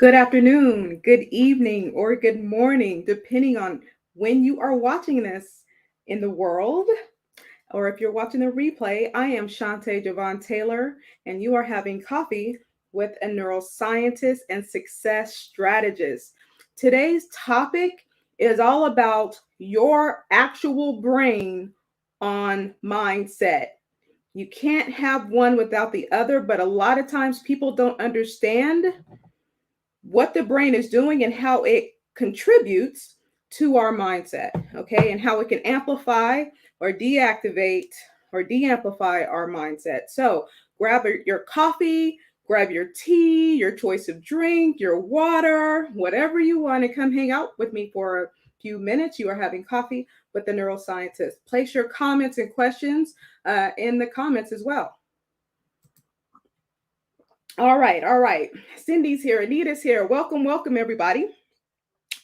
Good afternoon, good evening, or good morning, depending on when you are watching this in the world, or if you're watching the replay. I am Shantae Javon Taylor, and you are having coffee with a neuroscientist and success strategist. Today's topic is all about your actual brain on mindset. You can't have one without the other, but a lot of times people don't understand what the brain is doing and how it contributes to our mindset, okay, and how it can amplify or deactivate or de-amplify our mindset. So grab your coffee, grab your tea, your choice of drink, your water, whatever you want, to come hang out with me for a few minutes. You are having coffee with the neuroscientist. Place your comments and questions in the comments as well. All right, all right. Cindy's here, Anita's here. Welcome, welcome, everybody.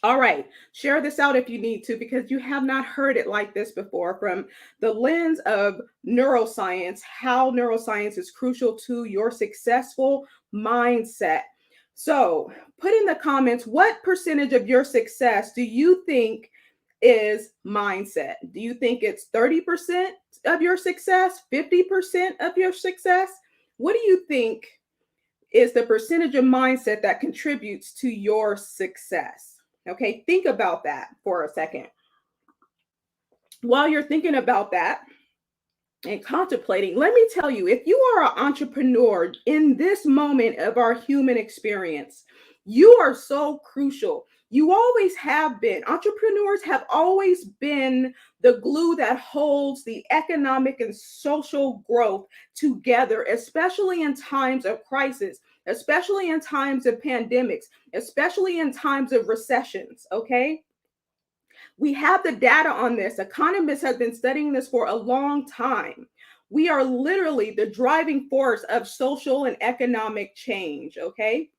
All right, share this out if you need to, because you have not heard it like this before from the lens of neuroscience, how neuroscience is crucial to your successful mindset. So put in the comments, what percentage of your success do you think is mindset? Do you think it's 30% of your success, 50% of your success? What do you think is the percentage of mindset that contributes to your success? Okay, think about that for a second. While you're thinking about that and contemplating, let me tell you, if you are an entrepreneur in this moment of our human experience, you are so crucial. You always have been. Entrepreneurs have always been the glue that holds the economic and social growth together, especially in times of crisis, especially in times of pandemics, especially in times of recessions, okay? We have the data on this. Economists have been studying this for a long time. We are literally the driving force of social and economic change, okay?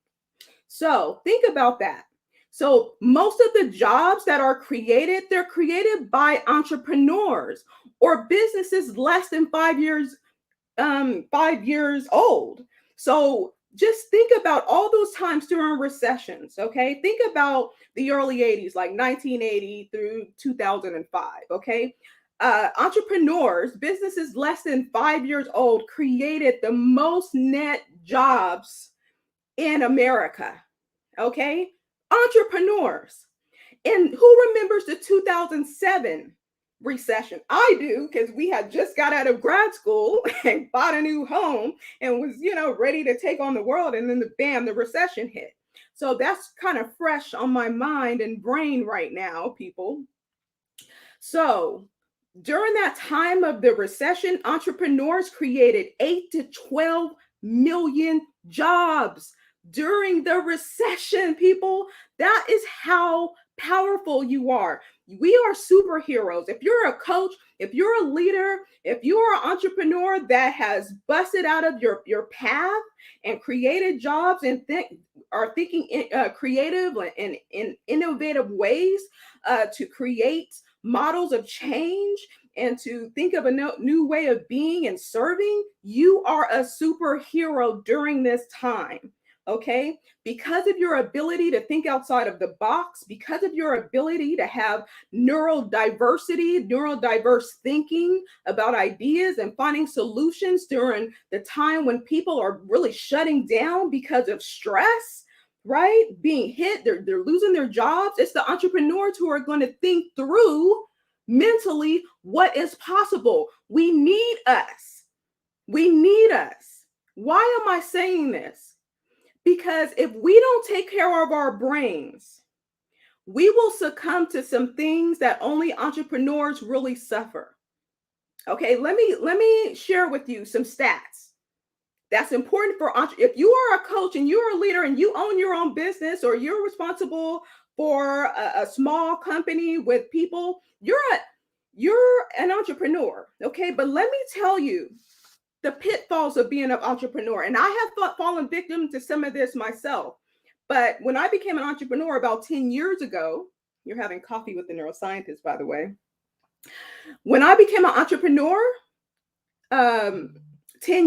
So think about that. So most of the jobs that are created, they're created by entrepreneurs or businesses less than 5 years old. So just think about all those times during recessions, okay? Think about the early 80s, like 1980 through 2005, okay? Entrepreneurs, businesses less than 5 years old, created the most net jobs in America, okay? Entrepreneurs. And who remembers the 2007 recession? I do, because we had just got out of grad school and bought a new home and was, ready to take on the world. And then the recession hit. So that's kind of fresh on my mind and brain right now, people. So during that time of the recession, entrepreneurs created 8 to 12 million jobs during the recession, people. That is how powerful you are. We are superheroes. If you're a coach, if you're a leader, if you're an entrepreneur that has busted out of your path and created jobs and are thinking creative and in innovative ways to create models of change and to think of a new way of being and serving, you are a superhero during this time. Okay, because of your ability to think outside of the box, because of your ability to have neurodiverse thinking about ideas and finding solutions during the time when people are really shutting down because of stress, right? Being hit, they're losing their jobs. It's the entrepreneurs who are going to think through mentally what is possible. We need us. We need us. Why am I saying this? Because if we don't take care of our brains, we will succumb to some things that only entrepreneurs really suffer. Okay, let me share with you some stats. That's important for if you are a coach and you're a leader and you own your own business, or you're responsible for a small company with people, you're an entrepreneur. Okay, but let me tell you the pitfalls of being an entrepreneur. And I have fallen victim to some of this myself. But when I became an entrepreneur about 10 years ago, you're having coffee with the neuroscientist, by the way. When I became an entrepreneur, 10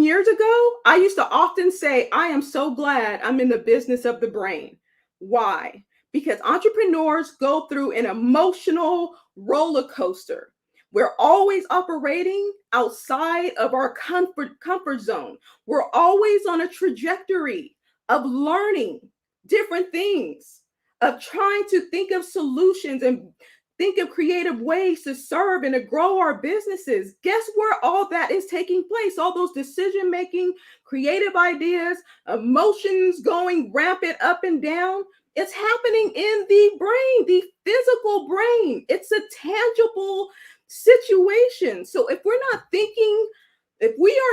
years ago, I used to often say, I am so glad I'm in the business of the brain. Why? Because entrepreneurs go through an emotional roller coaster. We're always operating outside of our comfort zone. We're always on a trajectory of learning different things, of trying to think of solutions and think of creative ways to serve and to grow our businesses. Guess where all that is taking place? All those decision making, creative ideas, emotions going rampant up and down. It's happening in the brain, the physical brain. It's a tangible situation. So if we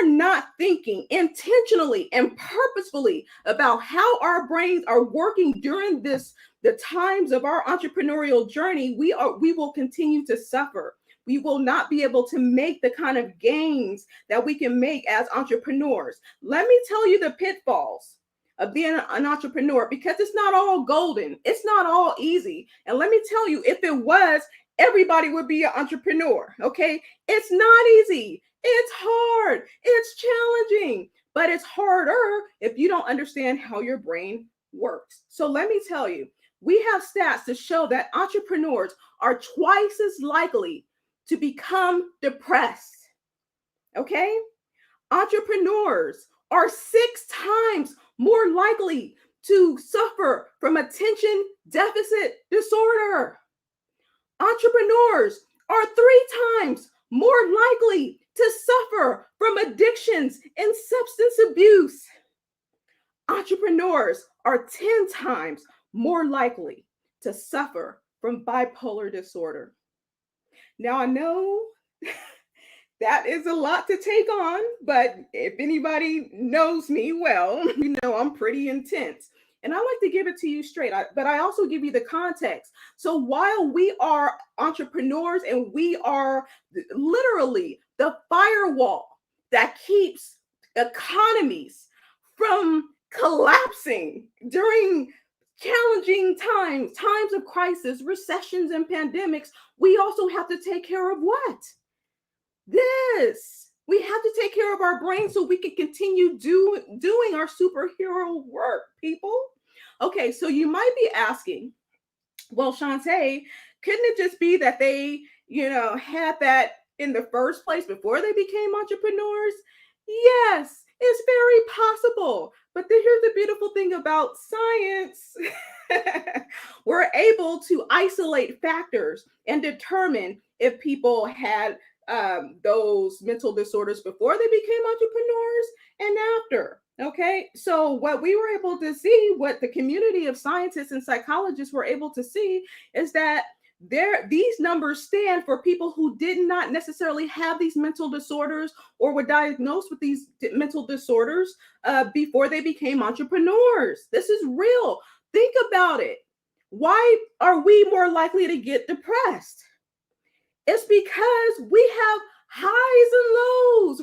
are not thinking intentionally and purposefully about how our brains are working during the times of our entrepreneurial journey, we will continue to suffer. We will not be able to make the kind of gains that we can make as entrepreneurs. Let me tell you the pitfalls of being an entrepreneur, because it's not all golden. It's not all easy. And let me tell you, if it was, everybody would be an entrepreneur. Okay. It's not easy. It's hard. It's challenging, but it's harder if you don't understand how your brain works. So let me tell you, we have stats to show that entrepreneurs are twice as likely to become depressed. Okay? Entrepreneurs are 6 times more likely to suffer from attention deficit disorder. Entrepreneurs are 3 times more likely to suffer from addictions and substance abuse. Entrepreneurs are 10 times more likely to suffer from bipolar disorder. Now, I know that is a lot to take on, but if anybody knows me well, you know I'm pretty intense. And I like to give it to you straight, but I also give you the context. So while we are entrepreneurs and we are literally the firewall that keeps economies from collapsing during challenging times of crisis, recessions, and pandemics, we also have to take care of what? This. We have to take care of our brain so we can continue doing our superhero work, people. Okay, so you might be asking, well, Shantae, couldn't it just be that they, had that in the first place before they became entrepreneurs? Yes, it's very possible. But here's the beautiful thing about science. We're able to isolate factors and determine if people had those mental disorders before they became entrepreneurs and after. Okay, so what we were able to see, what the community of scientists and psychologists were able to see, is that these numbers stand for people who did not necessarily have these mental disorders or were diagnosed with these mental disorders before they became entrepreneurs. This is real. Think about it. Why are we more likely to get depressed? It's because we have highs and lows.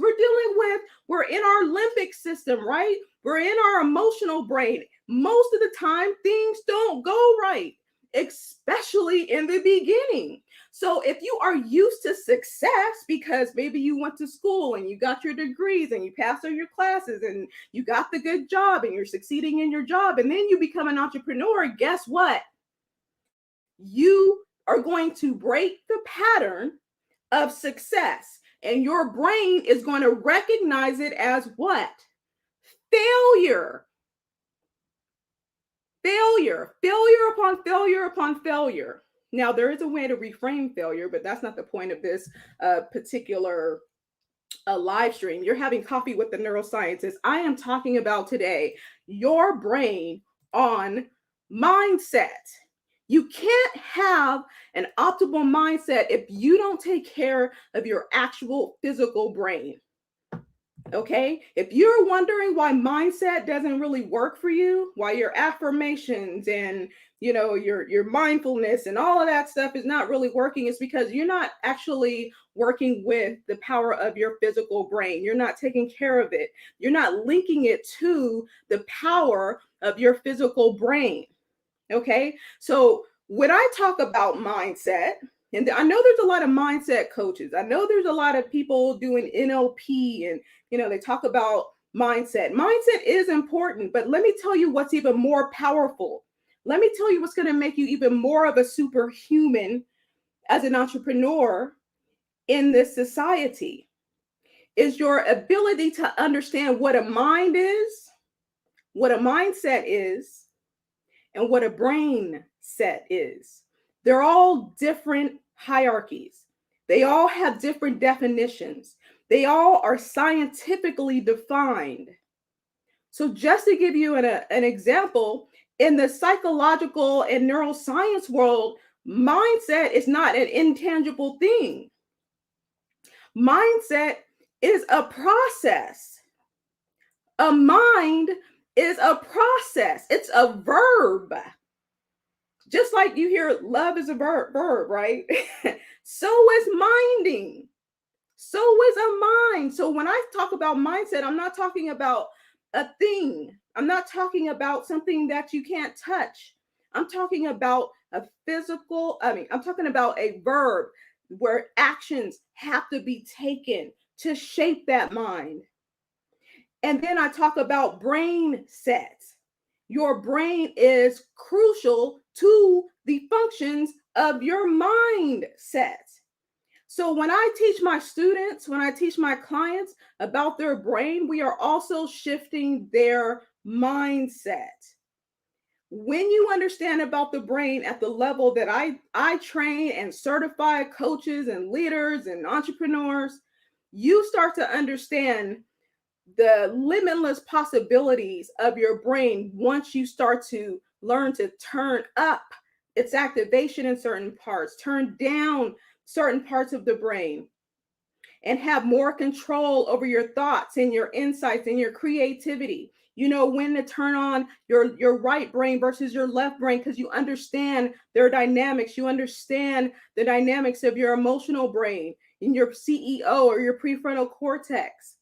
We're in our limbic system, right? We're in our emotional brain. Most of the time, things don't go right, especially in the beginning. So if you are used to success because maybe you went to school and you got your degrees and you passed all your classes and you got the good job and you're succeeding in your job, and then you become an entrepreneur, guess what? You are going to break the pattern of success, and your brain is going to recognize it as what? Failure. Failure upon failure upon failure. Now, there is a way to reframe failure, but that's not the point of this particular live stream. You're having coffee with the neuroscientist. I am talking about today your brain on mindset. You can't have an optimal mindset if you don't take care of your actual physical brain. Okay? If you're wondering why mindset doesn't really work for you, why your affirmations and your mindfulness and all of that stuff is not really working, it's because you're not actually working with the power of your physical brain. You're not taking care of it. You're not linking it to the power of your physical brain. Okay, so when I talk about mindset, and I know there's a lot of mindset coaches, I know there's a lot of people doing NLP, and they talk about mindset. Mindset is important, but let me tell you what's even more powerful Let me tell you what's going to make you even more of a superhuman as an entrepreneur in this society is your ability to understand what a mind is, what a mindset is, and what a brain set is. They're all different hierarchies. They all have different definitions. They all are scientifically defined. So just to give you an example, in the psychological and neuroscience world, mindset is not an intangible thing. Mindset is a process. A mind is a process. It's a verb. Just like you hear love is a verb, right? So is minding. So is a mind. So when I talk about mindset, I'm not talking about a thing. I'm not talking about something that you can't touch. I'm talking about I'm talking about a verb where actions have to be taken to shape that mind. And then I talk about brain sets. Your brain is crucial to the functions of your mindset. So when I teach my students, when I teach my clients about their brain, we are also shifting their mindset. When you understand about the brain at the level that I train and certify coaches and leaders and entrepreneurs, you start to understand the limitless possibilities of your brain once you start to learn to turn up its activation in certain parts, turn down certain parts of the brain, and have more control over your thoughts and your insights and your creativity. You know when to turn on your right brain versus your left brain because you understand their dynamics. You understand the dynamics of your emotional brain in your CEO or your prefrontal cortex.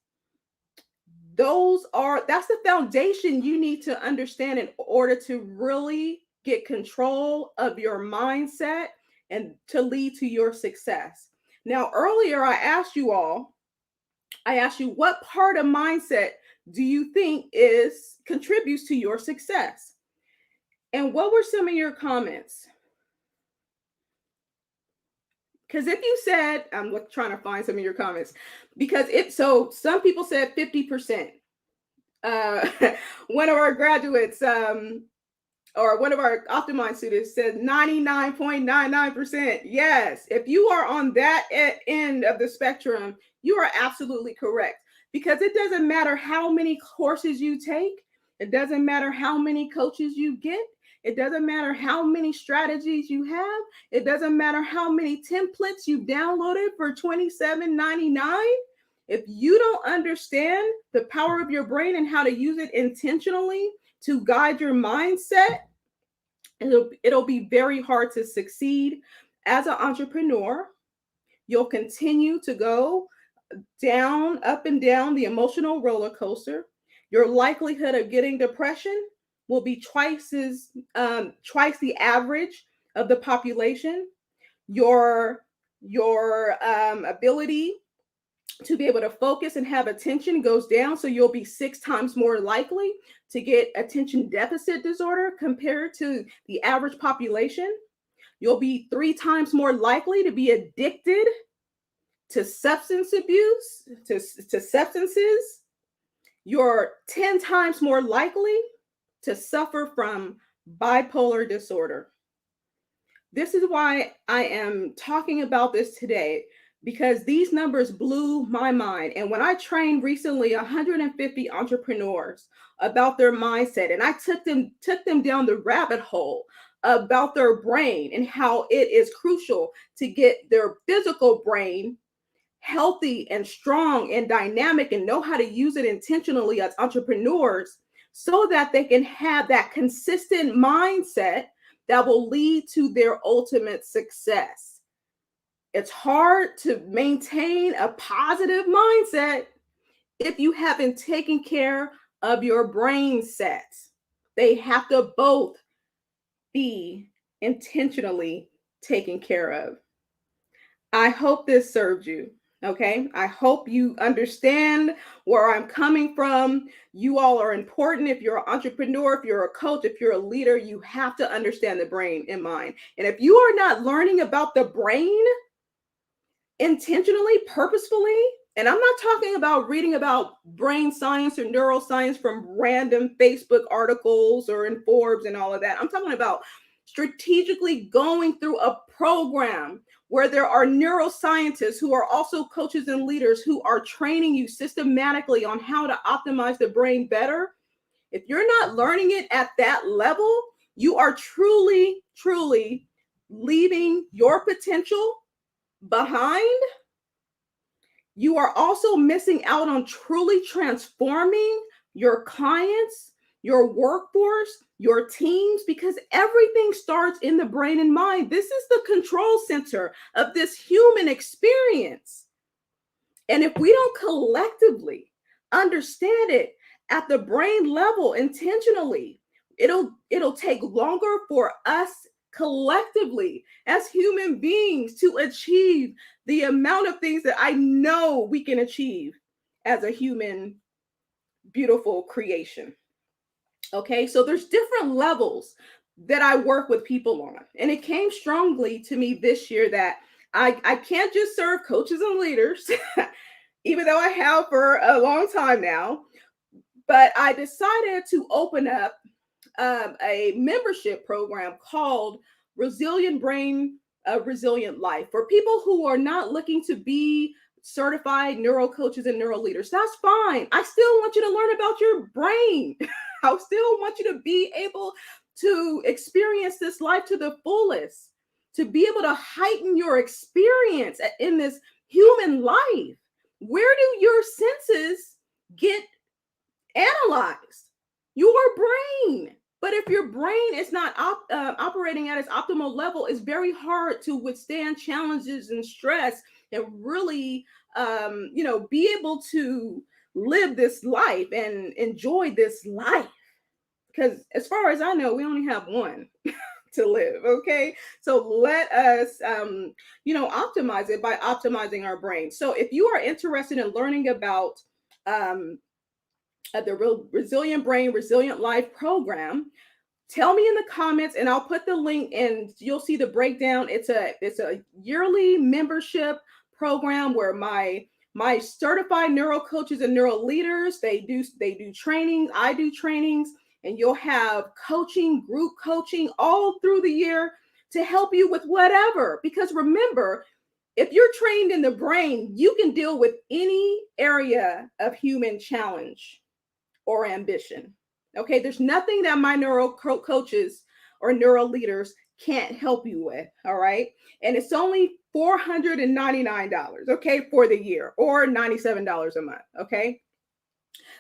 That's the foundation you need to understand in order to really get control of your mindset and to lead to your success. Now, earlier I asked you what part of mindset do you think contributes to your success? And what were some of your comments? Because if you said, I'm trying to find some of your comments, because some people said 50%. Uh, one of our graduates, or one of our Optimind students said 99.99%. Yes, if you are on that end of the spectrum, you are absolutely correct. Because it doesn't matter how many courses you take, it doesn't matter how many coaches you get, it doesn't matter how many strategies you have, it doesn't matter how many templates you downloaded for $27.99. If you don't understand the power of your brain and how to use it intentionally to guide your mindset, it'll be very hard to succeed as an entrepreneur. You'll continue to go up and down the emotional roller coaster. Your likelihood of getting depression will be twice the average of the population. Your ability to be able to focus and have attention goes down. So you'll be 6 times more likely to get attention deficit disorder compared to the average population. You'll be 3 times more likely to be addicted to substance abuse, to substances. You're 10 times more likely to suffer from bipolar disorder. This is why I am talking about this today, because these numbers blew my mind. And when I trained recently 150 entrepreneurs about their mindset, and I took them down the rabbit hole about their brain and how it is crucial to get their physical brain healthy and strong and dynamic and know how to use it intentionally as entrepreneurs so that they can have that consistent mindset that will lead to their ultimate success. It's hard to maintain a positive mindset if you haven't taken care of your brain sets. They have to both be intentionally taken care of. I hope this served you. Okay, I hope you understand where I'm coming from. You all are important. If you're an entrepreneur, if you're a coach, if you're a leader, you have to understand the brain and mind. And if you are not learning about the brain intentionally, purposefully, and I'm not talking about reading about brain science or neuroscience from random Facebook articles or in Forbes and all of that. I'm talking about strategically going through a program where there are neuroscientists who are also coaches and leaders who are training you systematically on how to optimize the brain better. If you're not learning it at that level, you are truly, truly leaving your potential behind. You are also missing out on truly transforming your clients, your workforce, your teams, because everything starts in the brain and mind. This is the control center of this human experience. And if we don't collectively understand it at the brain level intentionally, it'll take longer for us collectively as human beings to achieve the amount of things that I know we can achieve as a human beautiful creation. Okay, so there's different levels that I work with people on. And it came strongly to me this year that I can't just serve coaches and leaders, even though I have for a long time now. But I decided to open up a membership program called Resilient Brain, Resilient Life for people who are not looking to be certified neuro coaches and neuro leaders. That's fine. I still want you to learn about your brain. I still want you to be able to experience this life to the fullest, to be able to heighten your experience in this human life. Where do your senses get analyzed? Your brain. But if your brain is not operating at its optimal level, it's very hard to withstand challenges and stress and really, be able to live this life and enjoy this life. Because as far as I know, we only have one to live. Okay, so let us, optimize it by optimizing our brain. So if you are interested in learning about the Resilient Brain, Resilient Life program, tell me in the comments and I'll put the link and you'll see the breakdown. It's a yearly membership program where my certified neuro coaches and neuro leaders, they do trainings, I do trainings, and you'll have coaching, group coaching all through the year to help you with whatever. Because remember, if you're trained in the brain, you can deal with any area of human challenge or ambition. Okay, there's nothing that my neuro coaches or neuro leaders can't help you with. All right, and it's only $499, okay, for the year, or $97 a month. Okay,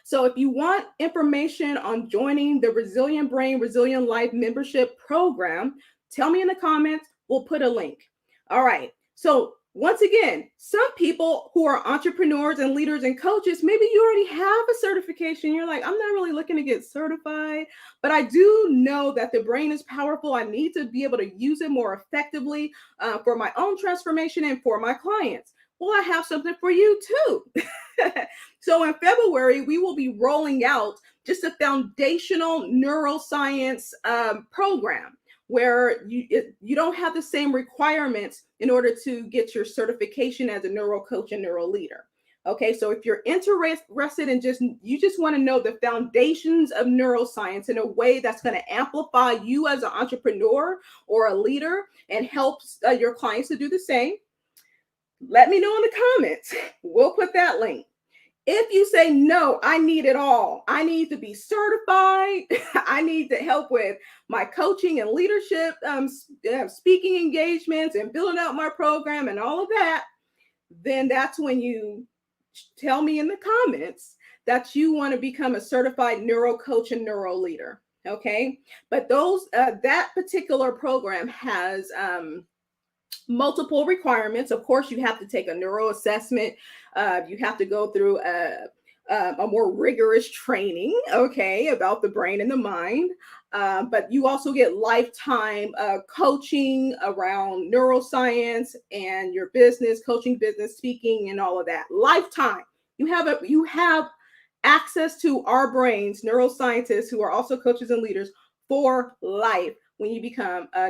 so if you want information on joining the Resilient Brain, Resilient Life membership program, tell me in the comments. We'll put a link. All right, so once again, some people who are entrepreneurs and leaders and coaches, maybe you already have a certification. You're like, I'm not really looking to get certified, but I do know that the brain is powerful. I need to be able to use it more effectively for my own transformation and for my clients. Well, I have something for you too. So in February, we will be rolling out just a foundational neuroscience program where you don't have the same requirements in order to get your certification as a neuro coach and neuro leader. Okay, so if you're interested in you just want to know the foundations of neuroscience in a way that's going to amplify you as an entrepreneur or a leader and helps your clients to do the same, let me know in the comments. We'll put that link. If you say, no, I need it all, I need to be certified, I need to help with my coaching and leadership, speaking engagements and building out my program and all of that, then that's when you tell me in the comments that you want to become a certified neuro coach and neuro leader. Okay, but that particular program has multiple requirements. Of course, you have to take a neuro assessment. You have to go through a more rigorous training, okay, about the brain and the mind. But you also get lifetime coaching around neuroscience and your business, coaching, business, speaking, and all of that. Lifetime. You have access to our brains, neuroscientists who are also coaches and leaders for life when you become a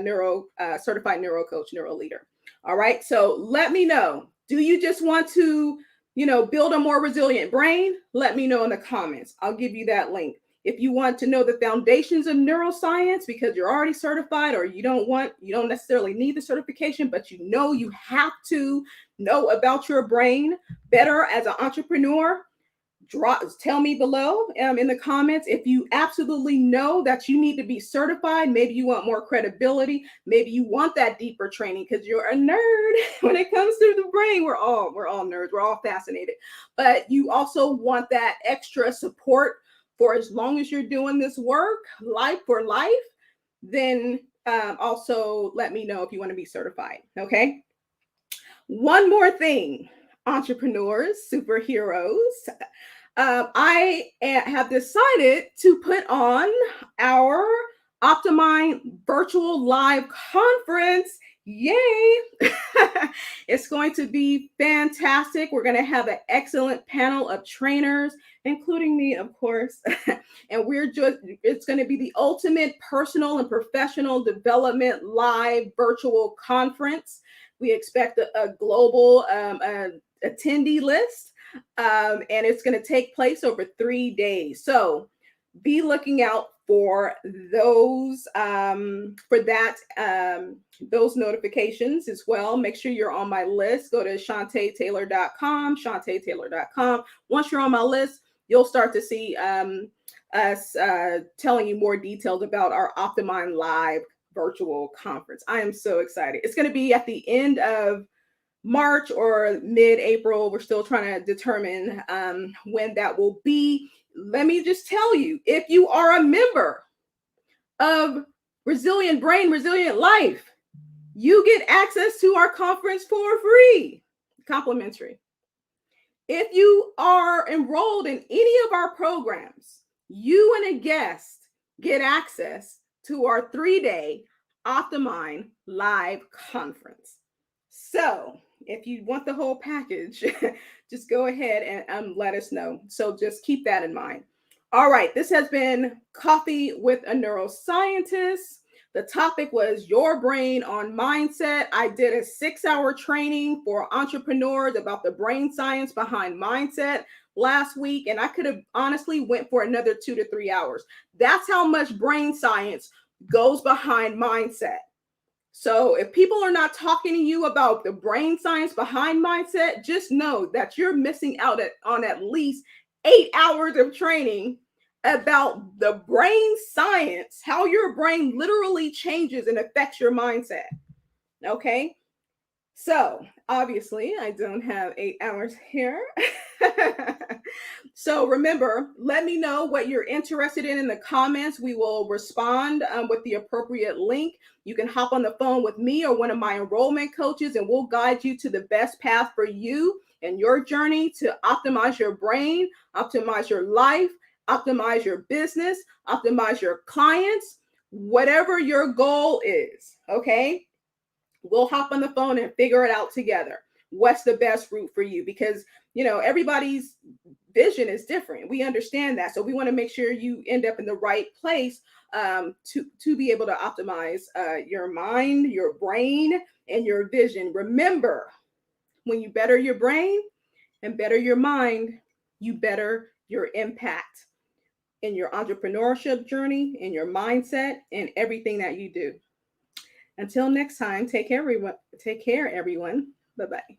certified neuro coach, neuro leader. All right. So let me know. Do you just want to, build a more resilient brain? Let me know in the comments. I'll give you that link. If you want to know the foundations of neuroscience because you're already certified, or you don't necessarily need the certification, but you have to know about your brain better as an entrepreneur, tell me below in the comments if you absolutely know that you need to be certified. Maybe you want more credibility. Maybe you want that deeper training because you're a nerd when it comes to the brain. We're all nerds. We're all fascinated. But you also want that extra support for as long as you're doing this work, life for life. Then also let me know if you want to be certified. Okay. One more thing, entrepreneurs, superheroes. I have decided to put on our Optimind virtual live conference. Yay! It's going to be fantastic. We're going to have an excellent panel of trainers, including me, of course. And it's going to be the ultimate personal and professional development live virtual conference. We expect a global attendee list. And it's going to take place over 3 days. So be looking out for those those notifications as well. Make sure you're on my list. Go to ShantaeTaylor.com. Once you're on my list, you'll start to see us telling you more details about our Optimind Live virtual conference. I am so excited. It's going to be at the end of March or mid-April. We're still trying to determine when that will be. Let me just tell you, if you are a member of Resilient Brain, Resilient Life, you get access to our conference for free, complimentary. If you are enrolled in any of our programs, you and a guest get access to our 3-day Optimind Live conference. So if you want the whole package, just go ahead and let us know. So just keep that in mind. All right, this has been Coffee with a Neuroscientist. The topic was your brain on mindset. I did a 6-hour training for entrepreneurs about the brain science behind mindset last week, and I could have honestly went for another 2 to 3 hours. That's how much brain science goes behind mindset. So if people are not talking to you about the brain science behind mindset, just know that you're missing out on at least 8 hours of training about the brain science, how your brain literally changes and affects your mindset. Okay. So obviously I don't have 8 hours here. So remember, let me know what you're interested in the comments. We will respond with the appropriate link. You can hop on the phone with me or one of my enrollment coaches, and we'll guide you to the best path for you and your journey to optimize your brain, optimize your life, optimize your business, optimize your clients, whatever your goal is. Okay. We'll hop on the phone and figure it out together. What's the best route for you? Because, everybody's vision is different. We understand that. So we want to make sure you end up in the right place to be able to optimize your mind, your brain, and your vision. Remember, when you better your brain and better your mind, you better your impact in your entrepreneurship journey, in your mindset, and everything that you do. Until next time, take care, everyone. Bye-bye.